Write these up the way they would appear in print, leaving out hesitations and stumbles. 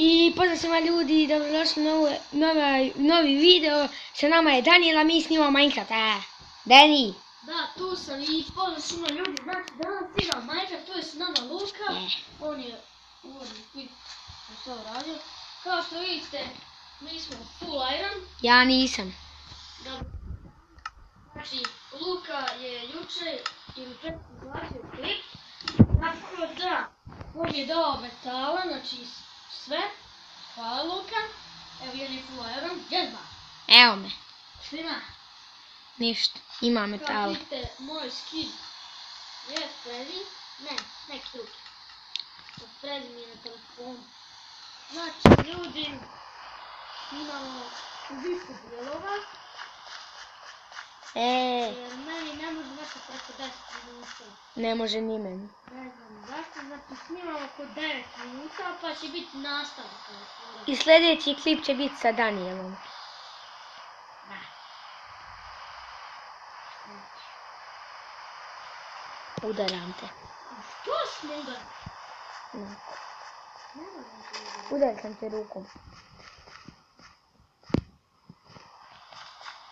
I pozdrav svima ljudi, dobrodošli u novi video. Sa nama je Daniela, mi snimamo Minecraft. Dani! Da, tu sam i pozdrav svima ljudi. Znači, danas snimam Minecraft, tu je s nama Luka. On je uvodnik, vidite što je uradio. Kao što vidite, mi smo full iron. Ja nisam. Znači, Luka je juče ili preko izglasio klip. Tako da, on je dao metala, znači sve. Hvala Luka. Evo jedan full iron. Jezba! Evo me. Što ima? Ništa. Ima metala. Kao vidite, moj skin je Frezi. Ne, neki drugi. Frezi mi je na telefonu. Znači, ljudi, imamo više dijelova. Jer meni ne može nešto preko 10 minuta. Ne može ni meni. Ne znam zašto, znači snimamo oko 9 minuta pa će biti nastavak. I sljedeći klip će biti sa Danielom. Udaram te. Što smo udarali? Ne. Udaram sam te rukom.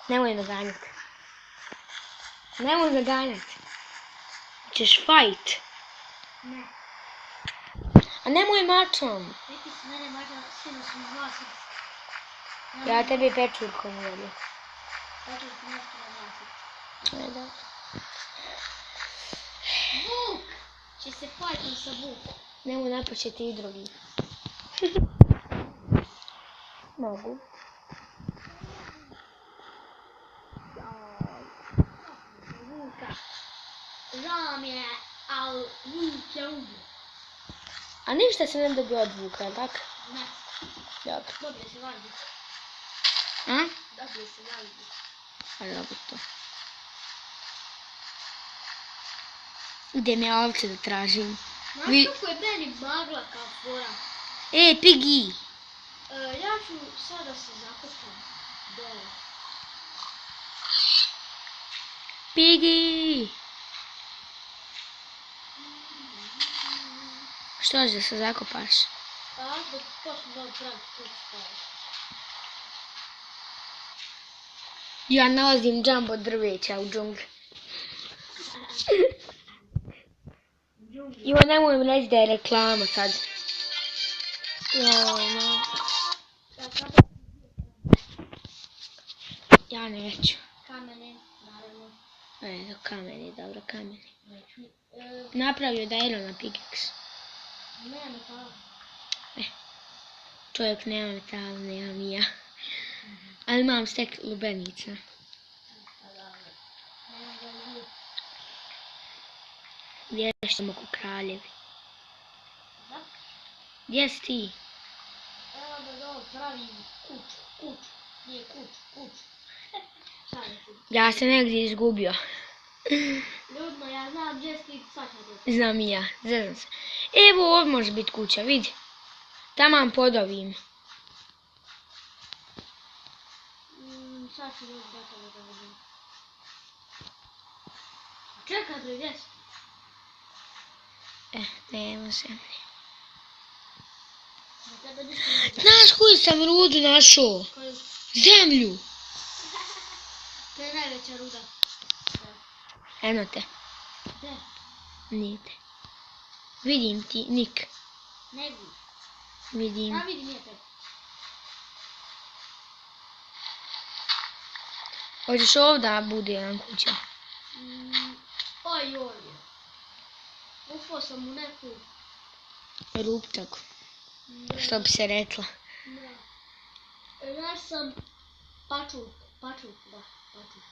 Nemoj me ganjati. Nemoj me ganjati. Ćeš fight. Ne. A nemoj mačom. Neki si mene mađa, sinu sam izglasio. Ja tebi pečurkom volim. Tako ti nešto naglasiti. Ne da. Vuk! Će se fajtom sa Vukom. Nemoj napočeti i drugi. Mogu. Vuka. Žao mi je, ali Vuk je ubio. A ništa se ne dobio od Vuka, je tako? Ne. Dobro. Dobije se valji. A? Dobije se valji. A dobro to. Idem ja ovce da tražim. Znaš kako je meni magla kao fora? Pigi! Ja ću sada se zakopam dole. Pigi! Što hoćeš da se zakopaš? Pa da počnem da praviti kuću staviš. Ja nalazim džambo drveća u džungli. Ivo, nemoj mi reći da je reklama sad. No. Ja neću. Kamene, naravno. Eto, kameni, dobro, kameni. Neću. Napravio da je na pickaxe. Ne, metala. Čovjek nema metala, nemam i ja. Ali imam stek lubenica. Vješćemo ko kraljevi. Da? Gdje si ti? Evo da dole pravim kuću. Nije kuću. Šalim se. Ja sam negdje izgubio. Ljudno, ja znam gdje si ti sad ćete. Znam i ja, zezam se. Evo ovdje može biti kuća, vidi. Taman pod ovim. Sad ću još gotovo da vidim. Čekaj bre, gdje si? Nema zemlje. Na tebe ništa ne znam. Znaš koju sam rudu našao? Koju? Zemlju. To je najveća ruda. Eno te. Gdje? Nije te. Vidim ti, Nik. Ne vidim. Vidim. Ja vidim nije tebe. Hoćeš ovdje bude jedan kuća? Oj. Ufo sam u neku... Rupčak. Što bi se rekla. Ne. Ja sam pačulk, da, pačulk.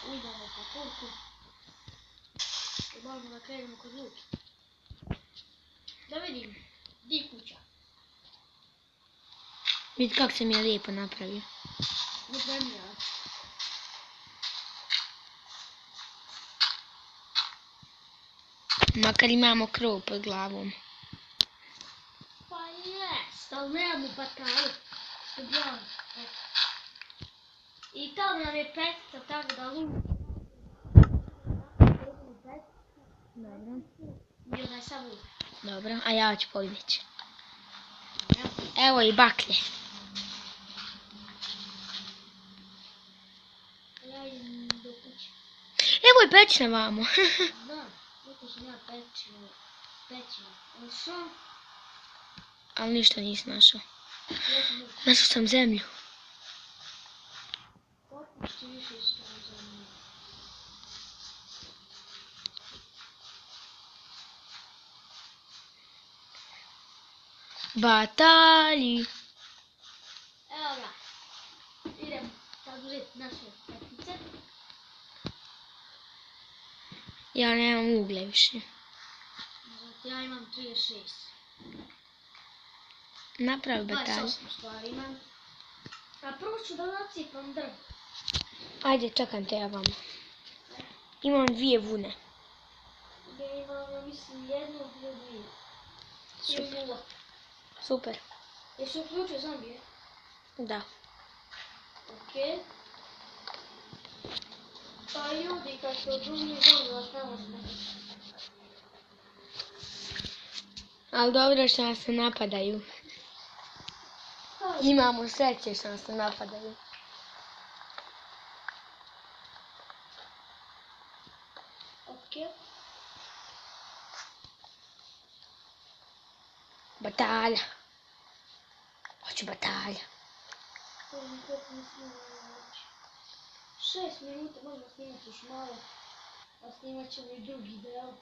Idemo pačulku. I možemo da krenemo kod Luki. Da vidim, di kuća. Vidi kako sam je lijepo napravio. Ne zemlja. Makar imamo krov pod glavom. Pa jest, ali nemamo patalu. Što bi on, eto. I tamo nam je pestica, tako da Luka. Dobro. I onaj sam Luka. Dobro, a ja ću pobjeći. Evo i baklje. Ja idem do kuće. Evo i pećina vamo. Da, jutro sam ja pećina. Ušao, Ali ništa nisi našao. ja sam u Našao sam zemlju. potpušti više što za mene. Batalji. Evo ga, idem sad uzeti naše petice. Ja nemam uglje više. Zato ja imam 36. Napravi batalju. 28 stvari imam. A prvo ću da nacipam drvo. Ajde, čekam te ja vamo. Imam 2 vune. Ja imam, ja mislim, 1 ili 2. Ili Super. 0. Super. Jesi uključio zombije? Da. Okej. Pa ljudi, kad ste odumili zombije, vas ne možete. Ali dobro što nas ne napadaju. Imamo sreće što nas ne napadaju. Okej. Batalja. Hoću batalja. 6 minuta možemo snimati još malo. A snimat ćemo i drugi deo.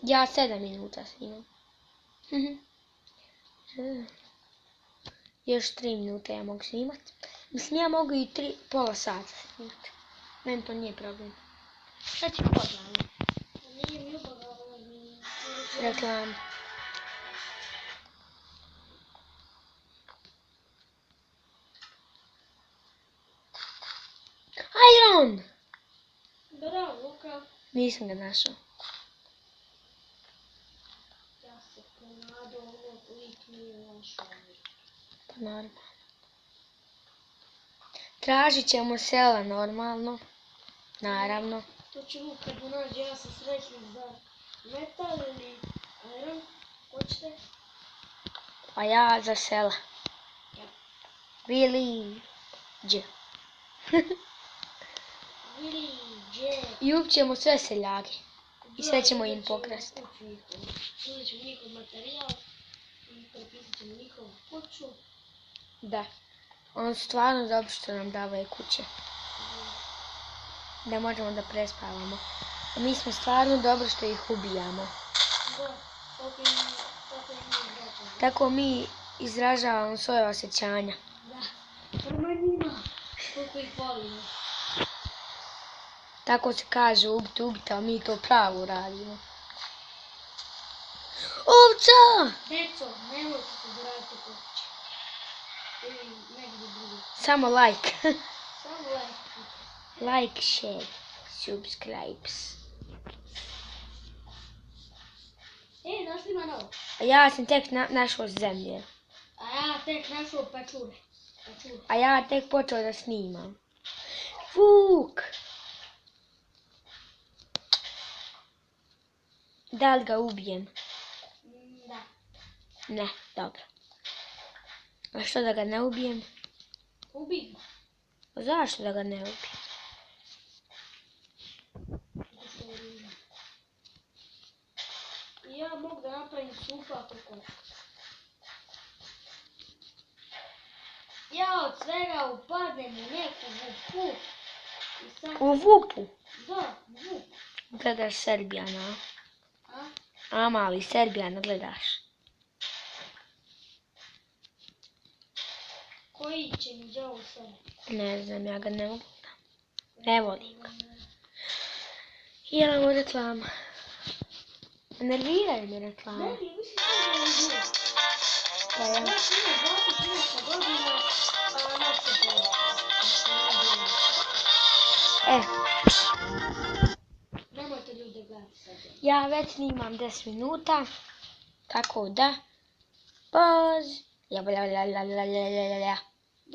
Ja 7 minuta snimam. Još 3 minute ja mogu snimat. Mislim, ja mogu i pola sata snimat. Meni to nije problem. Šta ću pogledati? Nije mi ubavljeno. Reklama. Iron! Bravo, Luka. Nisam ga našao. Ja se ponadao, ovo lik nije našao. Pa normalno. Tražit ćemo sela normalno. Naravno. To će Luka da nađe, ja sam srećnik za metal ili iron. Hoćete? A ja za sela. Ja. Village. Village. I upćemo sve seljake. I sve ćemo im pokrasti. Uzet ćemo njihov materijal i prepisat ćemo njihovu kuću. Da. On stvarno dobro što nam davaju kuće. Da možemo da prespavamo. A mi smo stvarno dobro što ih ubijamo. Da, tako im nije vraćano. Tako mi izražavamo svoje osjećanja. Da, prema njima. Koliko ih volimo. Tako se kaže ubiti, a mi to pravo radimo. Ovca! Deco, nemojte se zaraditi po kući. Ili negdje drugo. Samo like. Samo like. Like, share, subscribes. Našli ima novo. A ja sam tek našao zemlje. A ja tek našao pečure. A ja tek počeo da snimam. Vuk! Da li ga ubijem? Da. Ne, dobro. A što da ga ne ubijem? Ubij ga. A zašto da ga ne ubijem? I ja mogu da napravim supu ako hoću. Ja od svega upadnem u neku vuku. I sad... U Vupu? Da, vuk. Gledaš Serbijana. A? A mali, Serbijana gledaš. Koji će mi đavo sada? Ne znam, ja ga ne mogu da. Ne volim ga. Jelamo reklama. Nerviraju me reklama. Ne, vi si sada ne Pa ja. Baš ima 20 godina, a nas se gleda. Nemojte ljude gledati sad. Ja već snimam 10 minuta. Tako da. Paz. Ja,